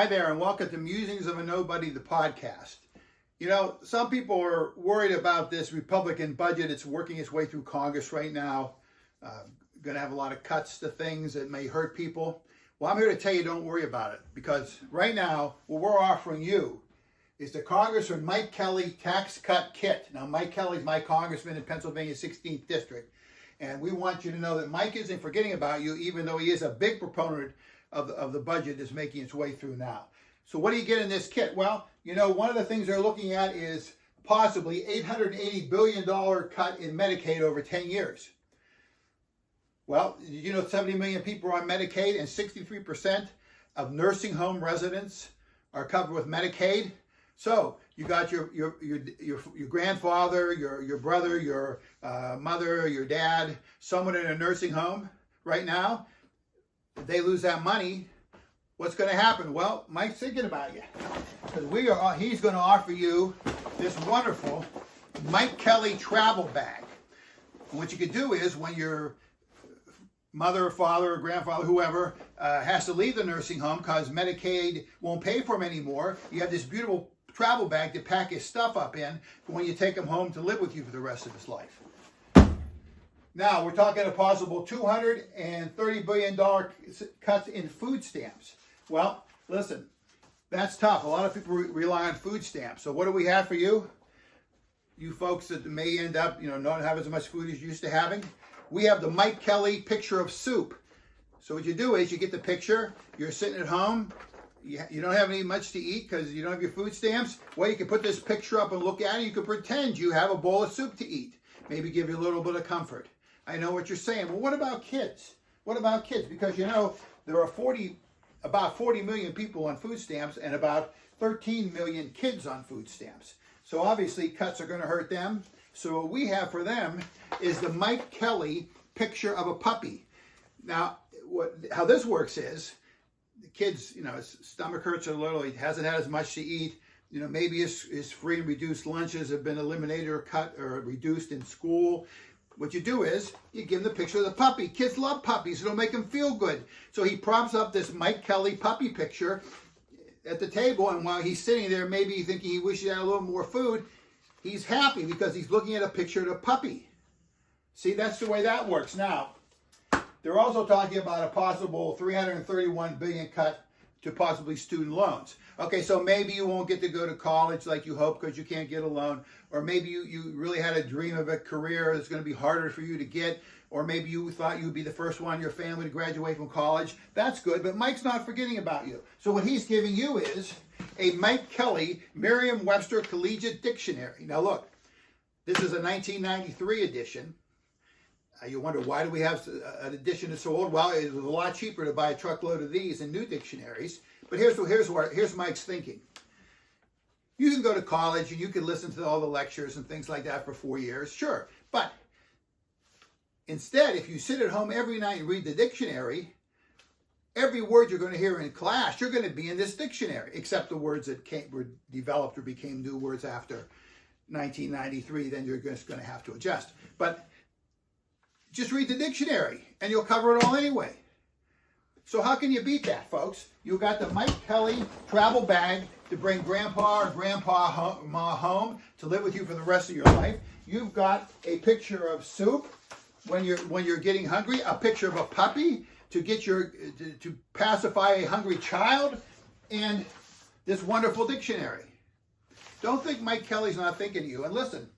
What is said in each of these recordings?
Hi there, and welcome to Musings of a Nobody, the podcast. You know, some people are worried about this Republican budget. It's working its way through Congress right now. Going to have a lot of cuts to things that may hurt people. Well, I'm here to tell you don't worry about it, because right now what we're offering you is the Congressman Mike Kelly tax cut kit. Now, Mike Kelly's my congressman in Pennsylvania 16th District, and we want you to know that Mike isn't forgetting about you, even though he is a big proponent of the budget that's making its way through now. So what do you get in this kit? Well, you know, one of the things they're looking at is possibly $880 billion cut in Medicaid over 10 years. Well, you know, 70 million people are on Medicaid, and 63% of nursing home residents are covered with Medicaid. So you got your grandfather, your brother, your mother, your dad, someone in a nursing home right now. If they lose that money, what's going to happen? Well, Mike's thinking about you, because he's going to offer you this wonderful Mike Kelly travel bag. And what you could do is, when your mother or father or grandfather, whoever, has to leave the nursing home because Medicaid won't pay for him anymore, you have this beautiful travel bag to pack his stuff up in for when you take him home to live with you for the rest of his life. Now, we're talking a possible $230 billion cuts in food stamps. Well, listen, that's tough. A lot of people rely on food stamps. So what do we have for you? You folks that may end up, not have as much food as you used to having. We have the Mike Kelly picture of soup. So what you do is you get the picture, you're sitting at home, you don't have any much to eat because you don't have your food stamps. Well, you can put this picture up and look at it. You can pretend you have a bowl of soup to eat. Maybe give you a little bit of comfort. I know what you're saying. Well, what about kids? What about kids? Because, there are about 40 million people on food stamps and about 13 million kids on food stamps. So obviously cuts are going to hurt them. So what we have for them is the Mike Kelly picture of a puppy. Now, how this works is, the kid's, his stomach hurts a little, he hasn't had as much to eat, maybe his free and reduced lunches have been eliminated or cut or reduced in school. What you do is, you give him the picture of the puppy. Kids love puppies, it'll make them feel good. So he props up this Mike Kelly puppy picture at the table, and while he's sitting there, maybe thinking he wishes he had a little more food, he's happy because he's looking at a picture of the puppy. See, that's the way that works. Now, they're also talking about a possible $331 billion cut to possibly student loans. Okay, so maybe you won't get to go to college like you hope because you can't get a loan, or maybe you really had a dream of a career that's going to be harder for you to get, or maybe you thought you'd be the first one in your family to graduate from college. That's good, but Mike's not forgetting about you. So what he's giving you is a Mike Kelly Merriam-Webster Collegiate Dictionary. Now look, this is a 1993 edition. You wonder, why do we have an edition that's so old? Well, it was a lot cheaper to buy a truckload of these in new dictionaries. But here's Mike's thinking. You can go to college and you can listen to all the lectures and things like that for 4 years, sure. But instead, if you sit at home every night and read the dictionary, every word you're going to hear in class, you're going to be in this dictionary, except the words that were developed or became new words after 1993. Then you're just going to have to adjust. But just read the dictionary, and you'll cover it all anyway. So how can you beat that, folks? You got the Mike Kelly travel bag to bring grandpa or grandma home to live with you for the rest of your life. You've got a picture of soup when you're getting hungry, a picture of a puppy to to pacify a hungry child, and this wonderful dictionary. Don't think Mike Kelly's not thinking of you. And listen,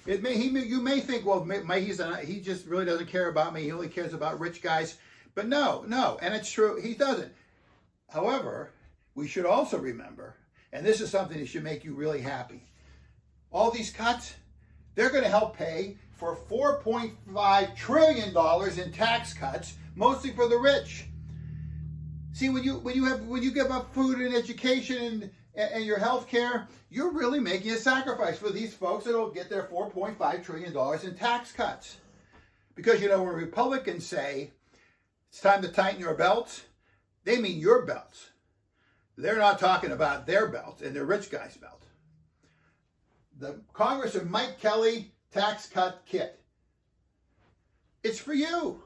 you may think, well, Mike, he just really doesn't care about me. He only cares about rich guys. But no, and it's true, he doesn't. However, we should also remember, and this is something that should make you really happy, all these cuts, they're going to help pay for $4.5 trillion in tax cuts, mostly for the rich. See, when you give up food and education and your health care, you're really making a sacrifice for these folks that will get their $4.5 trillion in tax cuts. Because, when Republicans say it's time to tighten your belts, they mean your belts. They're not talking about their belts and their rich guy's belt. The Congressman Mike Kelly tax cut kit. It's for you,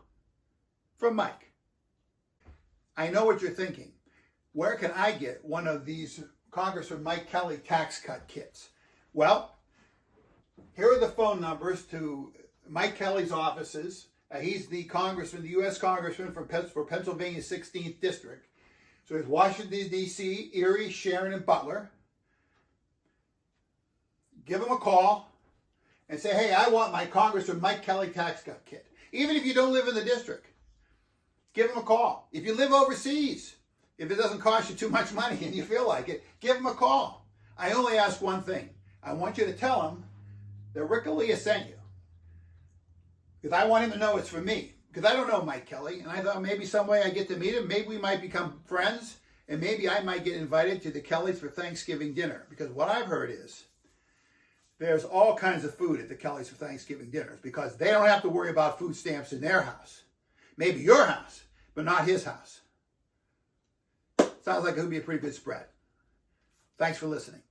from Mike. I know what you're thinking. where can I get one of these Congressman Mike Kelly tax cut kits? Well, here are the phone numbers to Mike Kelly's offices. He's the congressman, the U.S. congressman for Pennsylvania's 16th district. So it's Washington, D.C., Erie, Sharon, and Butler. Give him a call and say, hey, I want my Congressman Mike Kelly tax cut kit. Even if you don't live in the district, give him a call. If you live overseas, if it doesn't cost you too much money and you feel like it, give him a call. I only ask one thing. I want you to tell him that Rick Aaliyah sent you. Because I want him to know it's from me. Because I don't know Mike Kelly, and I thought maybe some way I get to meet him. Maybe we might become friends, and maybe I might get invited to the Kellys for Thanksgiving dinner. Because what I've heard is there's all kinds of food at the Kellys for Thanksgiving dinners because they don't have to worry about food stamps in their house. Maybe your house, but not his house. Sounds like it would be a pretty good spread. Thanks for listening.